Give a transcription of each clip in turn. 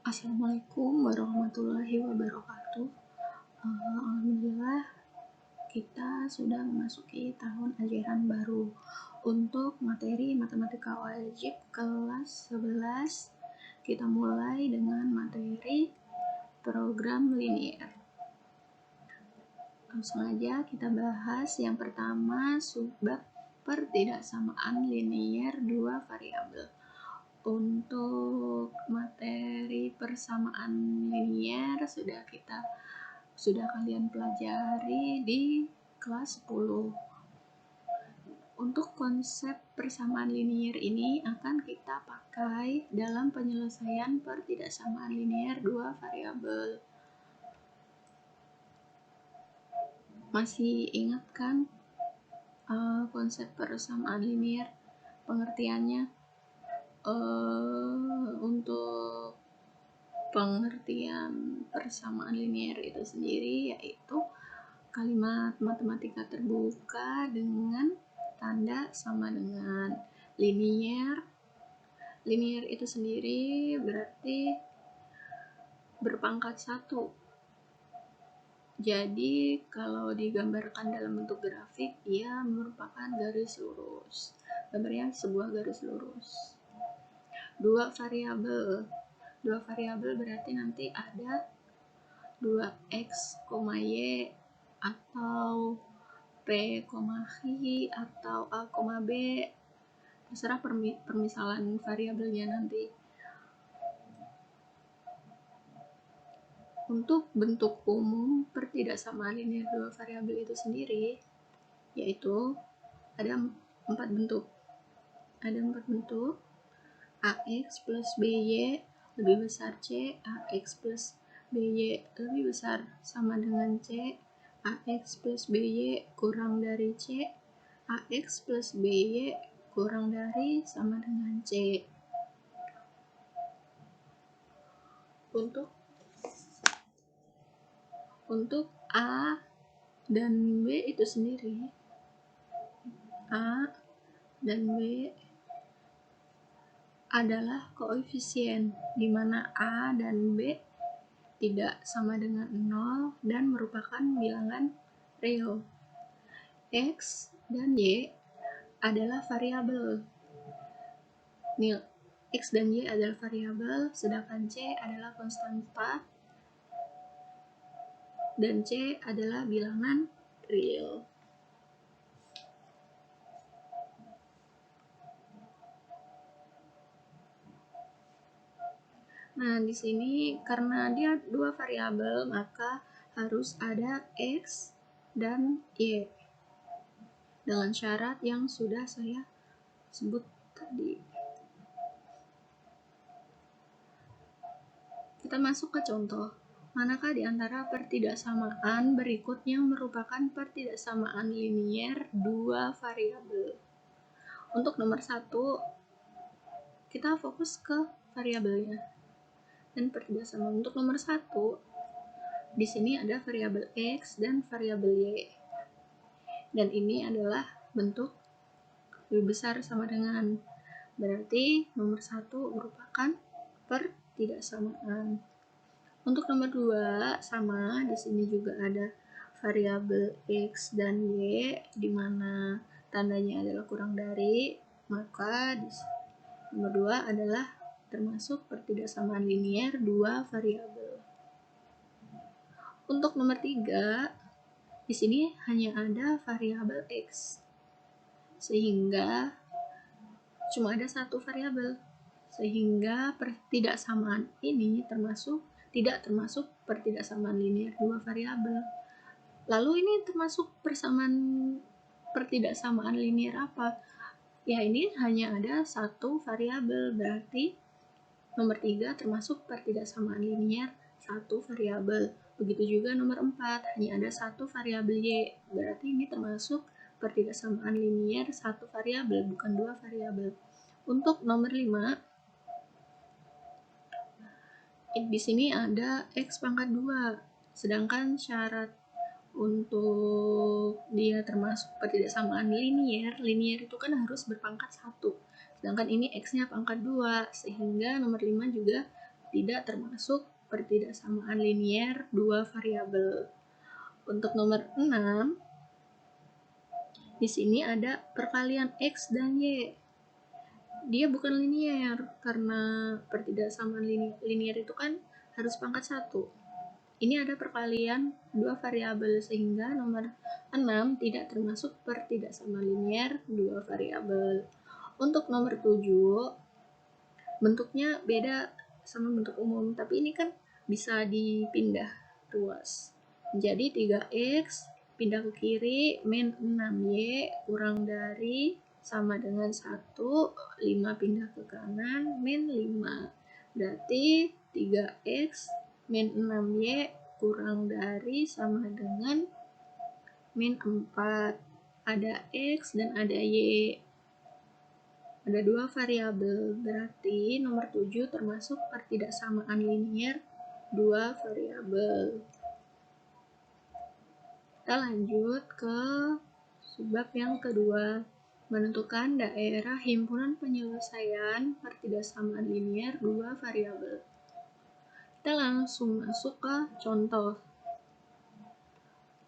Assalamualaikum warahmatullahi wabarakatuh. Alhamdulillah kita sudah memasuki tahun ajaran baru. Untuk materi matematika wajib kelas 11, kita mulai dengan materi program linier. Langsung aja kita bahas yang pertama, subbab pertidaksamaan linier dua variabel. Untuk materi persamaan linier sudah kalian pelajari di kelas 10. Untuk konsep persamaan linier ini akan kita pakai dalam penyelesaian pertidaksamaan linier dua variabel. Masih ingat kan konsep persamaan linier, pengertiannya? Untuk pengertian persamaan linier itu sendiri yaitu kalimat matematika terbuka dengan tanda sama dengan linier. Linier itu sendiri berarti berpangkat 1. Jadi kalau digambarkan dalam bentuk grafik, ia merupakan garis lurus. Gambarnya sebuah garis lurus. Dua variabel berarti nanti ada 2x, y atau p, hi atau a, b, terserah permisalan variabelnya nanti. Untuk bentuk umum pertidaksamaan linier dua variabel itu sendiri yaitu ada 4 bentuk. AX plus BY lebih besar C, AX plus BY lebih besar sama dengan C, AX plus BY kurang dari C, AX plus BY kurang dari sama dengan C. Untuk A dan B itu sendiri, A dan B adalah koefisien di mana A dan B tidak sama dengan 0 dan merupakan bilangan real. X dan Y adalah variabel. X dan Y adalah variabel, sedangkan C adalah konstanta dan C adalah bilangan real. Nah, di sini karena dia dua variabel, maka harus ada X dan Y dengan syarat yang sudah saya sebut tadi. Kita masuk ke contoh. Manakah di antara pertidaksamaan berikut yang merupakan pertidaksamaan linier dua variabel? Untuk nomor 1, kita fokus ke variabelnya dan pertidaksamaan. Untuk nomor 1, di sini ada variabel X dan variabel Y. Dan ini adalah bentuk lebih besar sama dengan. Berarti nomor 1 merupakan pertidaksamaan. Untuk nomor 2 sama, di sini juga ada variabel X dan Y di mana tandanya adalah kurang dari, maka nomor 2 adalah termasuk pertidaksamaan linier dua variabel. Untuk nomor 3, di sini hanya ada variabel X, sehingga cuma ada satu variabel, sehingga pertidaksamaan ini tidak termasuk pertidaksamaan linier dua variabel. Lalu ini termasuk pertidaksamaan linier apa? Ya, ini hanya ada satu variabel, berarti nomor 3 termasuk pertidaksamaan linier satu variabel. Begitu juga nomor 4, hanya ada satu variabel Y, berarti ini termasuk pertidaksamaan linier satu variabel, bukan dua variabel. Untuk nomor 5, di sini ada X pangkat 2, sedangkan syarat untuk dia termasuk pertidaksamaan linier itu kan harus berpangkat 1, sedangkan ini X-nya pangkat 2, sehingga nomor 5 juga tidak termasuk pertidaksamaan linier dua variabel. Untuk nomor 6, di sini ada perkalian X dan Y. Dia bukan linier, karena pertidaksamaan linier itu kan harus pangkat 1. Ini ada perkalian dua variabel, sehingga nomor 6 tidak termasuk pertidaksamaan linier dua variabel. Untuk nomor 7, bentuknya beda sama bentuk umum, tapi ini kan bisa dipindah ruas. Jadi 3x pindah ke kiri, min 6y kurang dari sama dengan 1, 5 pindah ke kanan, min 5. Berarti 3x min 6y kurang dari sama dengan min 4. Ada x dan ada y. Ada dua variabel, berarti nomor 7 termasuk pertidaksamaan linier dua variabel. Kita lanjut ke subbab yang kedua, menentukan daerah himpunan penyelesaian pertidaksamaan linier dua variabel. Kita langsung masuk ke contoh.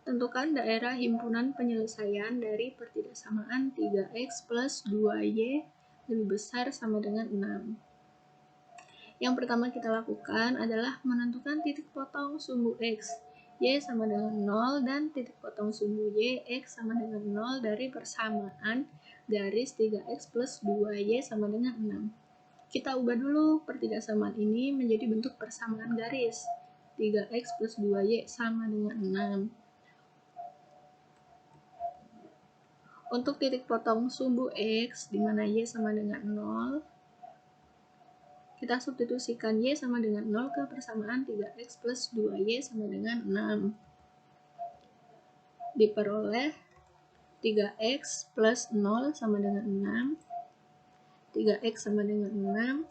Tentukan daerah himpunan penyelesaian dari pertidaksamaan 3x plus 2y lebih besar sama dengan 6. Yang pertama kita lakukan adalah menentukan titik potong sumbu x. Y sama dengan 0 dan titik potong sumbu Y, X sama dengan 0 dari persamaan garis 3x plus 2Y sama dengan 6. Kita ubah dulu pertidaksamaan ini menjadi bentuk persamaan garis. 3x plus 2Y sama dengan 6. Untuk titik potong sumbu X, di mana Y sama dengan 0, kita substitusikan Y sama dengan 0 ke persamaan 3x plus 2Y sama dengan 6. Diperoleh 3x plus 0 sama dengan 6. 3x sama dengan 6.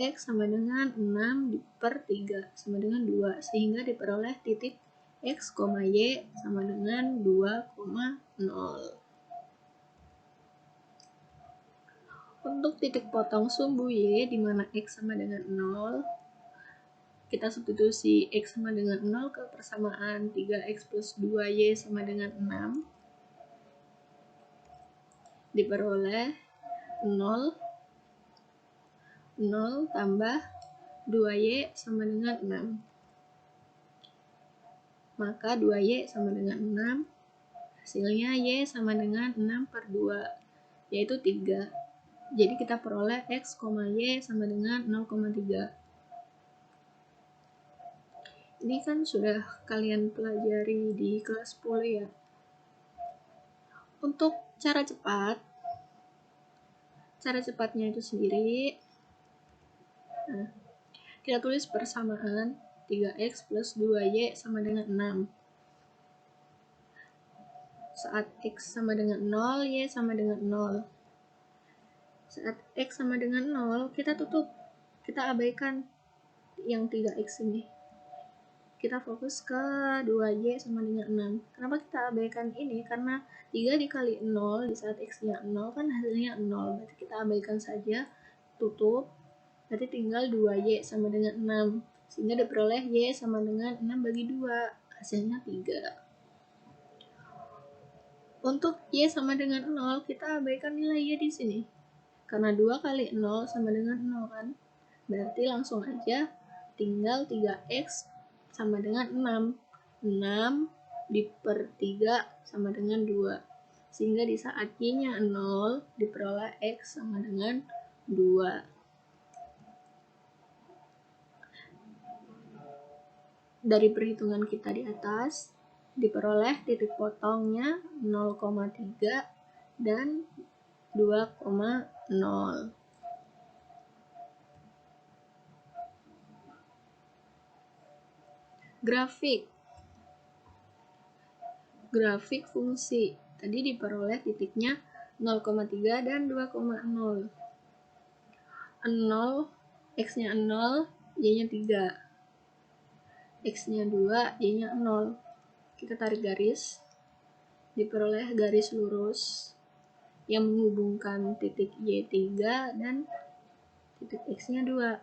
X sama dengan 6 per 3 sama dengan 2. Sehingga diperoleh titik X, Y sama dengan 2,0. Untuk titik potong sumbu Y, di mana X sama dengan 0, kita substitusi X sama dengan 0 ke persamaan 3X plus 2Y sama dengan 6. Diperoleh 0 tambah 2Y sama dengan 6. Maka 2Y sama dengan 6. Hasilnya Y sama dengan 6 per 2, yaitu 3. Jadi kita peroleh X, Y sama dengan 0,3. Ini kan sudah kalian pelajari di kelas 10 ya. Untuk cara cepatnya itu sendiri, kita tulis persamaan 3x plus 2y sama dengan 6. Saat x sama dengan 0, y sama dengan 0. Saat x sama dengan 0, kita tutup. Kita abaikan yang 3x ini. Kita fokus ke 2y sama dengan 6. Kenapa kita abaikan ini? Karena 3 dikali 0 di saat x-nya 0 kan hasilnya 0. Berarti kita abaikan saja, tutup. Berarti tinggal 2y sama dengan 6. Sehingga diperoleh y sama dengan 6 bagi 2. Hasilnya 3. Untuk y sama dengan 0, kita abaikan nilai y di sini. Karena 2 kali 0 sama dengan 0 kan. Berarti langsung aja tinggal 3x sama dengan 6. 6 diper 3 sama dengan 2. Sehingga di saat y-nya 0, diperoleh x sama dengan 2. Dari perhitungan kita di atas, diperoleh titik potongnya 0,3 dan 2,0. Grafik fungsi. Tadi diperoleh titiknya 0,3 dan 2,0. 0, x-nya 0, y-nya 3. X-nya 2, y-nya 0. Kita tarik garis. Diperoleh garis lurus yang menghubungkan titik Y3 dan titik X-nya 2.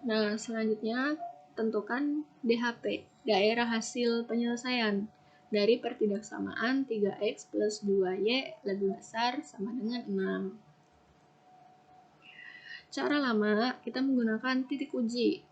Nah, selanjutnya tentukan DHP, daerah hasil penyelesaian dari pertidaksamaan 3x plus 2y lebih besar sama dengan 6. Cara lama, kita menggunakan titik uji.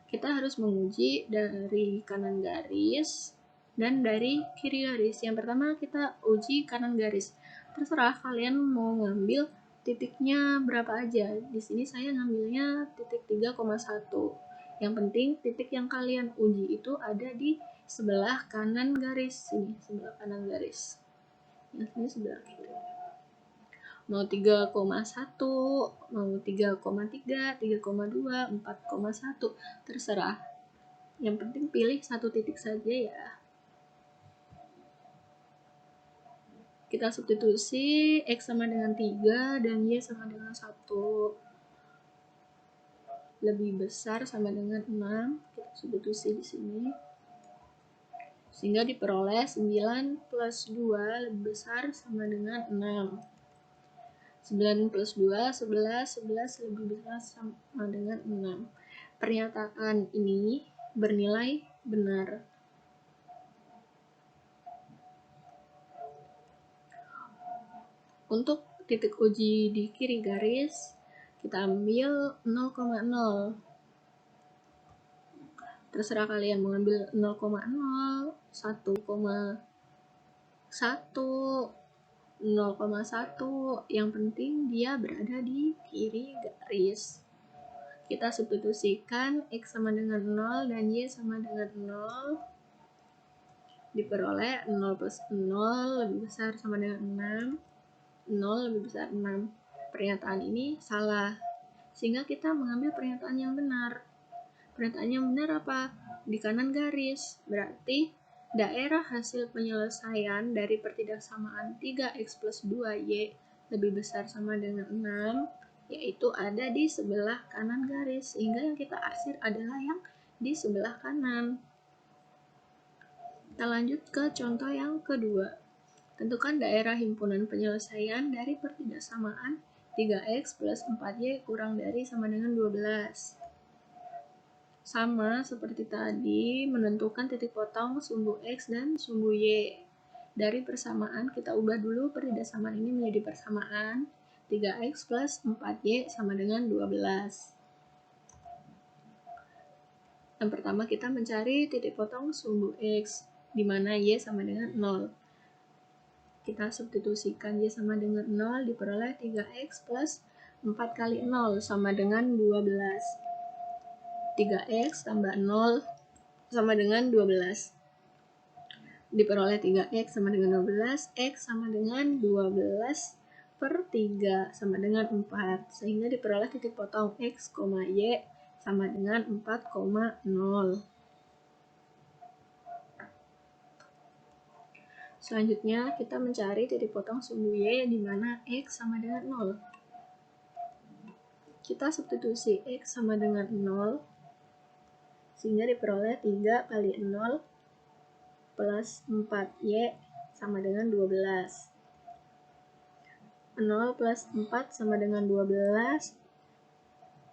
Kita harus menguji dari kanan garis dan dari kiri garis. Yang pertama kita uji kanan garis. Terserah kalian mau ngambil titiknya berapa aja. Di sini saya ngambilnya titik 3,1. Yang penting titik yang kalian uji itu ada di sebelah kanan garis. Sini, sebelah kanan garis. Yang sini sebelah kiri. Mau 3,1, mau 3,3, 3,2, 4,1, terserah. Yang penting pilih satu titik saja ya. Kita substitusi X sama dengan 3 dan Y sama dengan 1. Lebih besar sama dengan 6. Kita substitusi di sini. Sehingga diperoleh 9 plus 2 lebih besar sama dengan 6. 9 plus 2, 11, 11 lebih besar sama dengan 6. Pernyataan ini bernilai benar. Untuk titik uji di kiri garis, kita ambil 0,0. Terserah kalian mau ambil 0,0, 1,1, 0,1, yang penting dia berada di kiri garis. Kita substitusikan X sama dengan 0 dan Y sama dengan 0. Diperoleh 0 plus 0 lebih besar sama dengan 6. 0 lebih besar 6. Pernyataan ini salah. Sehingga kita mengambil pernyataan yang benar. Pernyataan yang benar apa? Di kanan garis. Berarti daerah hasil penyelesaian dari pertidaksamaan 3x plus 2y lebih besar sama dengan 6, yaitu ada di sebelah kanan garis. Sehingga yang kita arsir adalah yang di sebelah kanan. Kita lanjut ke contoh yang kedua. Tentukan daerah himpunan penyelesaian dari pertidaksamaan 3x plus 4y kurang dari sama dengan 12. Sama seperti tadi, menentukan titik potong sumbu X dan sumbu Y. Dari persamaan, kita ubah dulu pertidaksamaan ini menjadi persamaan 3x plus 4y sama dengan 12. Yang pertama kita mencari titik potong sumbu X, di mana Y sama dengan 0. Kita substitusikan Y sama dengan 0, diperoleh 3x plus 4 kali 0 sama dengan 12. 3x tambah 0 sama dengan 12. Diperoleh 3x sama dengan 12, X sama dengan 12 per 3 sama dengan 4. Sehingga diperoleh titik potong X, Y sama dengan 4,0. Selanjutnya kita mencari titik potong sumbu Y di mana X sama dengan 0. Kita substitusi X sama dengan 0. Sehingga diperoleh 3 kali 0 plus 4y sama dengan 12. 0 plus 4 sama dengan 12.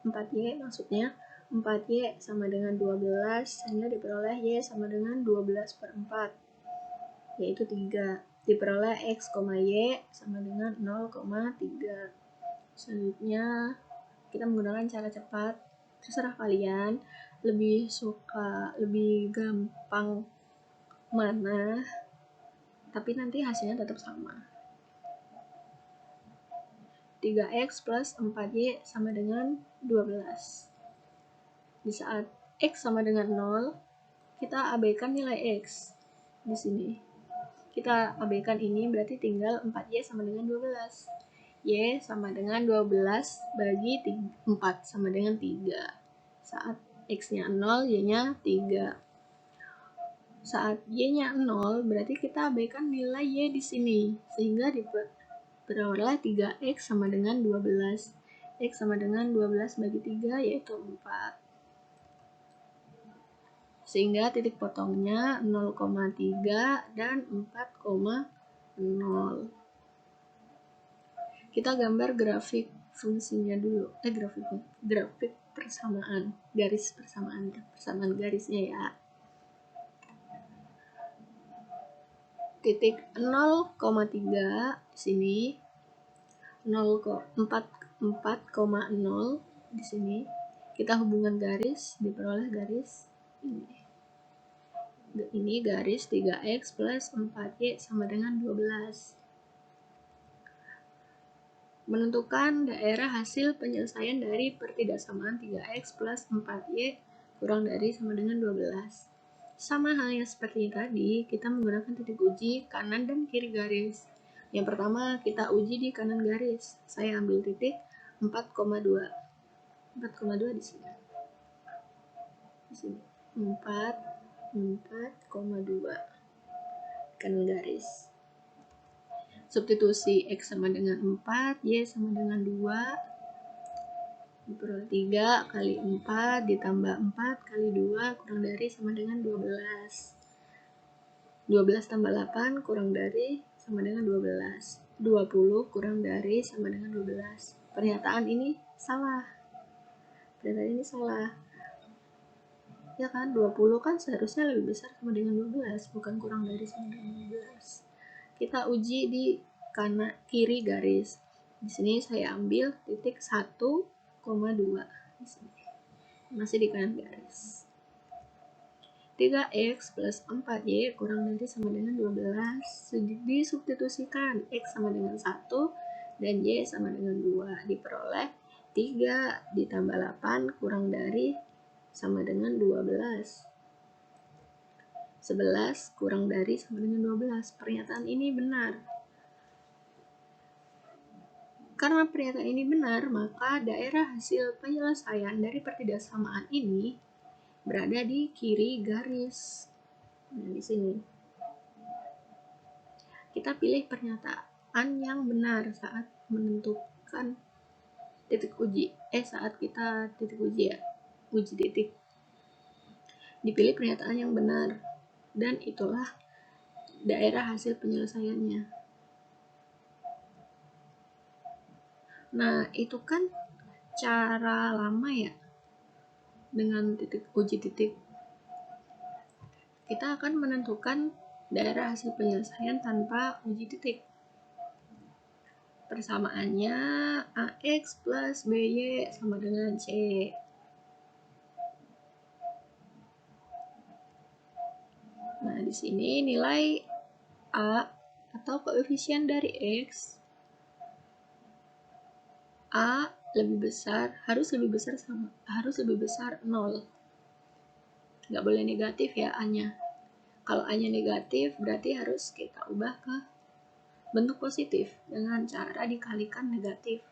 4y maksudnya 4y sama dengan 12, sehingga diperoleh y sama dengan 12 per 4, yaitu 3. Diperoleh x, y sama dengan 0,3. Selanjutnya kita menggunakan cara cepat. Terserah kalian lebih gampang mana, tapi nanti hasilnya tetap sama. 3x plus 4y sama dengan 12. Di saat x sama dengan 0, kita abaikan nilai x di sini. Kita abaikan ini, berarti tinggal 4y sama dengan 12. Y sama dengan 12 bagi 4 sama dengan 3. Saat x-nya 0, y-nya 3. Saat y-nya 0, berarti kita abaikan nilai y di sini, sehingga diperoleh 3x sama dengan 12. X sama dengan 12 bagi 3, yaitu 4. Sehingga titik potongnya 0,3 dan 4,0. Kita gambar grafik fungsinya dulu. Grafik persamaan garisnya ya. Titik 0,3 di sini, 4,0 di sini. Kita hubungan garis, diperoleh garis ini garis 3x plus 4y sama dengan 12. Menentukan daerah hasil penyelesaian dari pertidaksamaan 3x plus 4y kurang dari sama dengan 12. Sama halnya seperti tadi, kita menggunakan titik uji kanan dan kiri garis. Yang pertama kita uji di kanan garis. Saya ambil titik 4,2 di sini. Di sini 4,2 kanan garis. Substitusi x sama dengan 4, y sama dengan 2, diperoleh 3 kali 4 ditambah 4 kali 2 kurang dari sama dengan 12. 12 tambah 8 kurang dari sama dengan 12. 20 kurang dari sama dengan 12. Pernyataan ini salah. Ya kan, 20 kan seharusnya lebih besar sama dengan 12, bukan kurang dari sama dengan 12. Kita uji di kanan kiri garis. Di sini saya ambil titik 1,2 di sini. Masih di kanan garis. 3x plus 4y kurang dari sama dengan 12. Disubstitusikan x sama dengan 1 dan y sama dengan 2. Diperoleh 3 ditambah 8 kurang dari sama dengan 12. 11 kurang dari sama dengan 12. Pernyataan ini benar. Karena pernyataan ini benar, maka daerah hasil penyelesaian dari pertidaksamaan ini berada di kiri garis. Nah, di sini. Kita pilih pernyataan yang benar saat menentukan titik uji. Saat kita titik uji ya. Uji titik. Dipilih pernyataan yang benar. Dan itulah daerah hasil penyelesaiannya. Nah, itu kan cara lama ya. Dengan titik uji titik. Kita akan menentukan daerah hasil penyelesaian tanpa uji titik. Persamaannya AX plus BY sama dengan C. Nah, di sini nilai A atau koefisien dari X A harus lebih besar 0. Nggak boleh negatif ya A-nya. Kalau A-nya negatif berarti harus kita ubah ke bentuk positif dengan cara dikalikan negatif.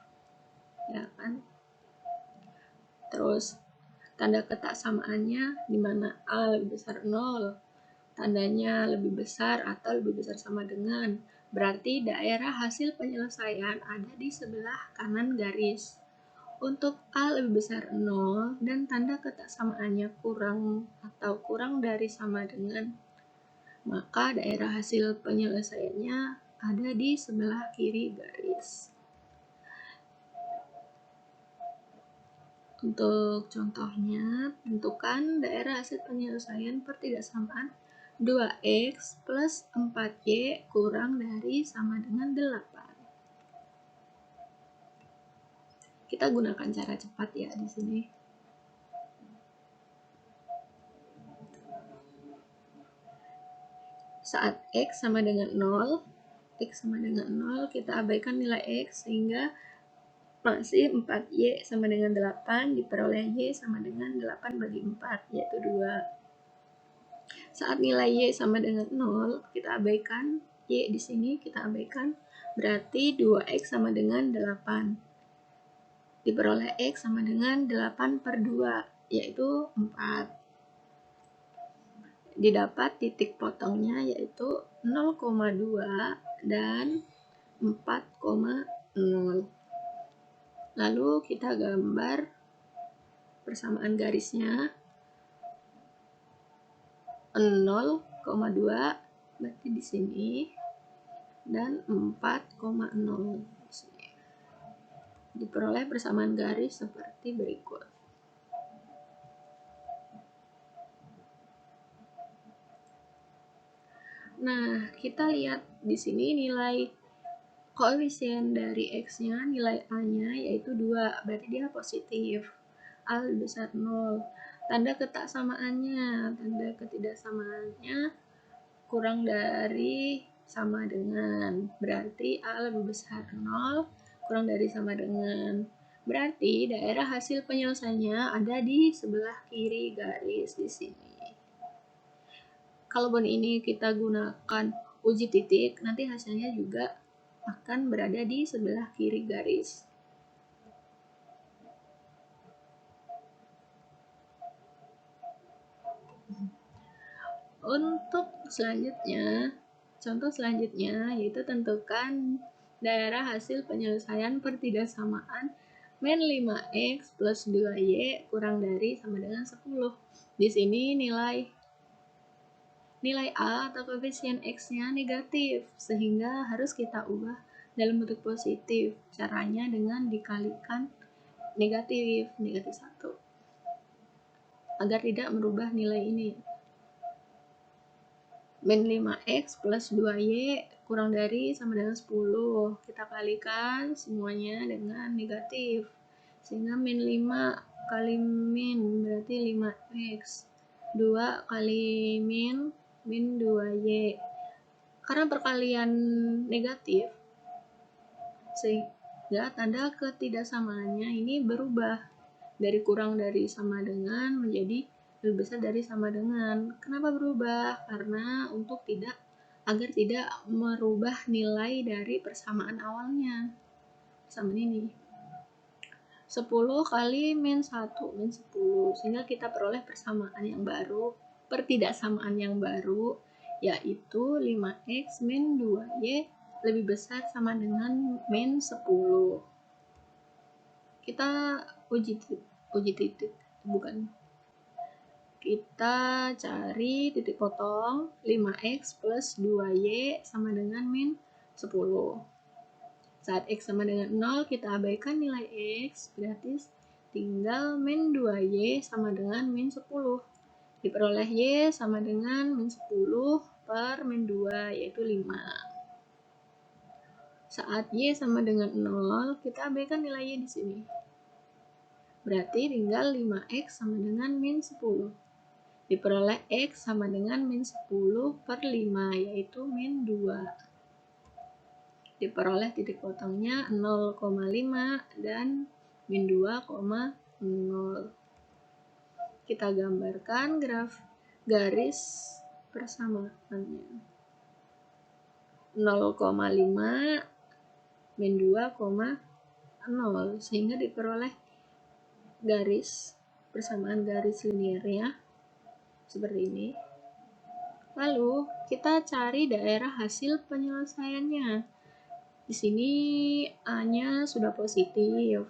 Ya kan? Terus tanda ketaksamaannya di mana A lebih besar 0. Tandanya lebih besar atau lebih besar sama dengan. Berarti daerah hasil penyelesaian ada di sebelah kanan garis. Untuk A lebih besar 0 dan tanda ketaksamaannya kurang dari sama dengan, maka daerah hasil penyelesaiannya ada di sebelah kiri garis. Untuk contohnya, tentukan daerah hasil penyelesaian pertidaksamaan 2x plus 4y kurang dari sama dengan 8. Kita gunakan cara cepat ya di sini. Saat x sama dengan 0, kita abaikan nilai x sehingga masih 4y sama dengan 8 diperoleh y sama dengan 8 bagi 4 yaitu 2. Saat nilai y sama dengan 0, kita abaikan y di sini, kita abaikan, berarti 2x sama dengan 8. Diperoleh x sama dengan 8 per 2, yaitu 4. Didapat titik potongnya yaitu 0,2 dan 4,0. Lalu kita gambar persamaan garisnya. 0,2 berarti di sini dan 4,0 di sini. Diperoleh persamaan garis seperti berikut. kita lihat di sini nilai koefisien dari X-nya, nilai A-nya yaitu 2, berarti dia positif. A lebih besar 0. Tanda ketidaksamaannya kurang dari sama dengan, berarti A lebih besar 0, kurang dari sama dengan. Berarti daerah hasil penyelesaiannya ada di sebelah kiri garis di sini. Kalaupun ini kita gunakan uji titik, nanti hasilnya juga akan berada di sebelah kiri garis. Untuk selanjutnya, contoh selanjutnya yaitu tentukan daerah hasil penyelesaian pertidaksamaan min 5x plus 2y kurang dari sama dengan 10. Di sini nilai A atau koefisien X-nya negatif, sehingga harus kita ubah dalam bentuk positif. Caranya dengan dikalikan negatif 1, agar tidak merubah nilai ini. Min 5x plus 2y kurang dari sama dengan 10. Kita kalikan semuanya dengan negatif. Sehingga min 5 kali min berarti 5x. 2 kali min 2y. Karena perkalian negatif, sehingga tanda ketidaksamaannya ini berubah dari kurang dari sama dengan menjadi lebih besar dari sama dengan. Kenapa berubah? Karena agar tidak merubah nilai dari persamaan awalnya. Persamaan ini 10 kali min 1 min 10, sehingga kita peroleh persamaan yang baru, pertidaksamaan yang baru, yaitu 5x min 2y lebih besar sama dengan min 10. Kita uji titik, kita cari titik potong 5x plus 2y sama dengan min 10. Saat x sama dengan 0, kita abaikan nilai x, berarti tinggal min 2y sama dengan min 10. Diperoleh y sama dengan min 10 per min 2, yaitu 5. Saat y sama dengan 0, kita abaikan nilai y di sini. Berarti tinggal 5x sama dengan min 10. Diperoleh x sama dengan min 10 per 5, yaitu min 2. Diperoleh titik potongnya 0,5 dan min 2,0. Kita gambarkan garis persamaannya. 0,5 min 2,0, sehingga diperoleh persamaan garis linearnya seperti ini. Lalu kita cari daerah hasil penyelesaiannya. Di sini A-nya sudah positif.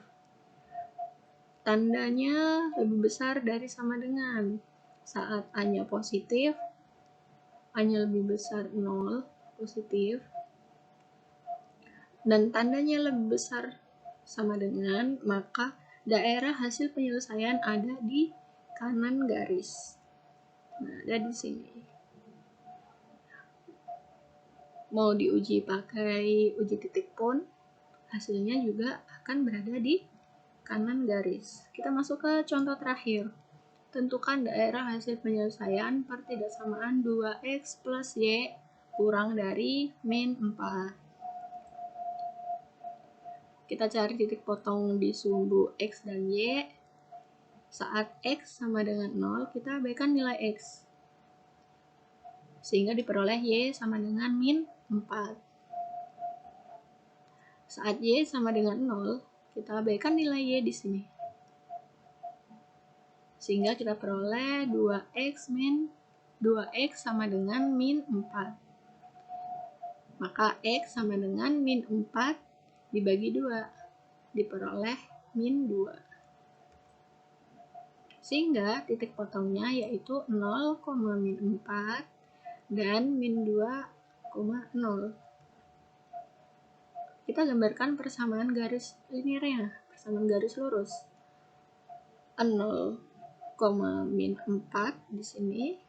Tandanya lebih besar dari sama dengan. Saat A-nya positif, A-nya lebih besar 0, positif. Dan tandanya lebih besar sama dengan, maka daerah hasil penyelesaian ada di kanan garis. Nah, ada di sini. Mau diuji pakai uji titik pun, hasilnya juga akan berada di kanan garis. Kita masuk ke contoh terakhir. Tentukan daerah hasil penyelesaian pertidaksamaan 2x plus y kurang dari min 4. Kita cari titik potong di sumbu x dan y. Saat x sama dengan 0, kita abaikan nilai x, sehingga diperoleh y sama dengan min 4. Saat y sama dengan 0, kita abaikan nilai y di sini, sehingga kita peroleh 2x sama dengan min 4. Maka x sama dengan min 4 dibagi 2, diperoleh min 2. Sehingga titik potongnya yaitu 0, min 4 dan min 2,0. Kita gambarkan persamaan garis linearnya, persamaan garis lurus. 0, min 4 di sini,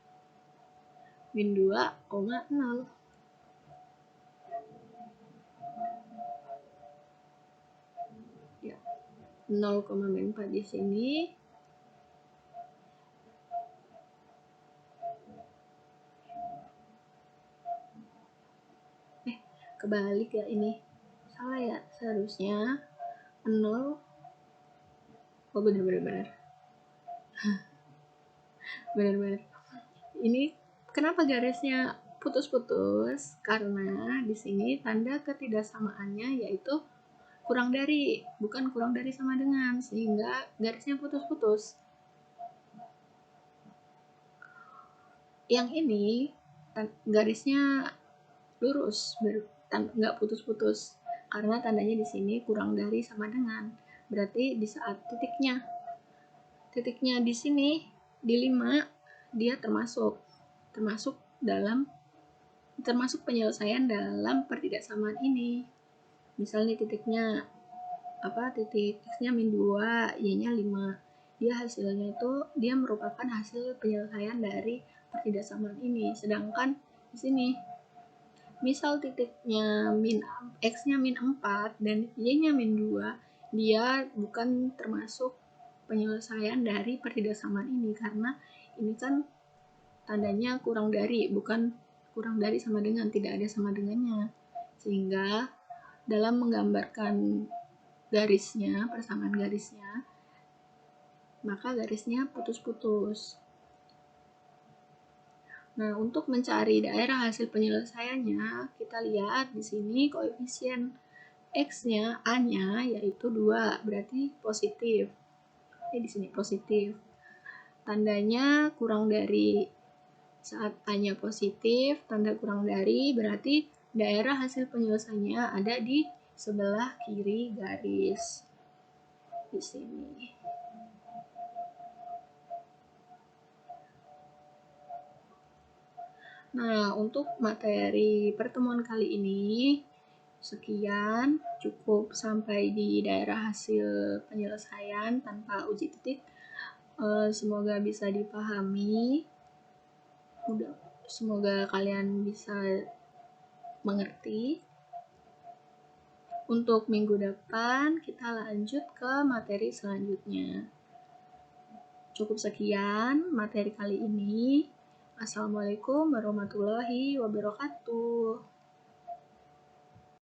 min 2,0. 0,4 di sini. Kebalik ya, ini salah ya, seharusnya 0. Oh bener ini kenapa garisnya putus-putus, karena di sini tanda ketidaksamaannya yaitu kurang dari, bukan kurang dari sama dengan, sehingga garisnya putus-putus. Yang ini garisnya lurus, nggak putus-putus, karena tandanya di sini kurang dari sama dengan. Berarti di saat titiknya di sini di 5, dia termasuk penyelesaian dalam pertidaksamaan ini. Misalnya titiknya titik x-nya -2, y-nya 5. Dia merupakan hasil penyelesaian dari pertidaksamaan ini. Sedangkan di sini misal titiknya x-nya -4 dan y-nya -2, dia bukan termasuk penyelesaian dari pertidaksamaan ini, karena ini kan tandanya kurang dari, bukan kurang dari sama dengan, tidak ada sama dengannya. Sehingga dalam menggambarkan garisnya, persamaan garisnya, maka garisnya putus-putus. Nah, untuk mencari daerah hasil penyelesaiannya, kita lihat di sini koefisien x-nya, a-nya yaitu 2, berarti positif. Di sini positif. Tandanya kurang dari, saat a-nya positif, tanda kurang dari berarti daerah hasil penyelesaiannya ada di sebelah kiri garis. Di sini. Nah, untuk materi pertemuan kali ini sekian, cukup sampai di daerah hasil penyelesaian tanpa uji titik. Semoga bisa dipahami. Semoga kalian bisa mengerti. Untuk minggu depan kita lanjut ke materi selanjutnya. Cukup sekian materi kali ini. Assalamualaikum warahmatullahi wabarakatuh.